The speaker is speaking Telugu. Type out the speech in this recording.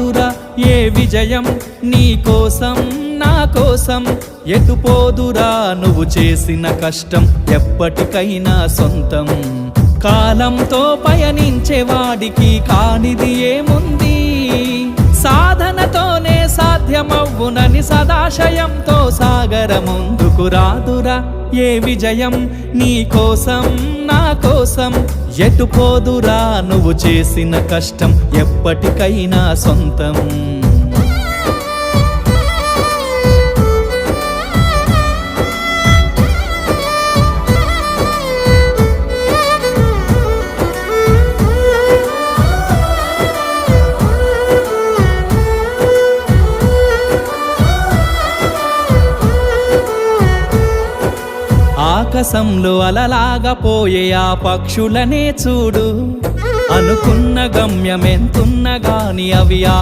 రాదురా ఏ విజయం నీ కోసం నా కోసం ఎటుపోదురా నువ్వు చేసిన కష్టం ఎప్పటికైనా సొంతం కాలంతో పయనించేవాడికి కానిది ఏముంది సాధనతోనే సాధ్యమవ్వునని సదాశయంతో సాగర ముందుకు రాదురా ఏ విజయం నీ కోసం నా కోసం ఎటుపోదురా నువ్వు చేసిన కష్టం ఎప్పటికైనా సొంతం ఆకాశంలో అలలాగా పోయే ఆ పక్షులనే చూడు అనుకున్న గమ్యమెంతున్న గాని అవి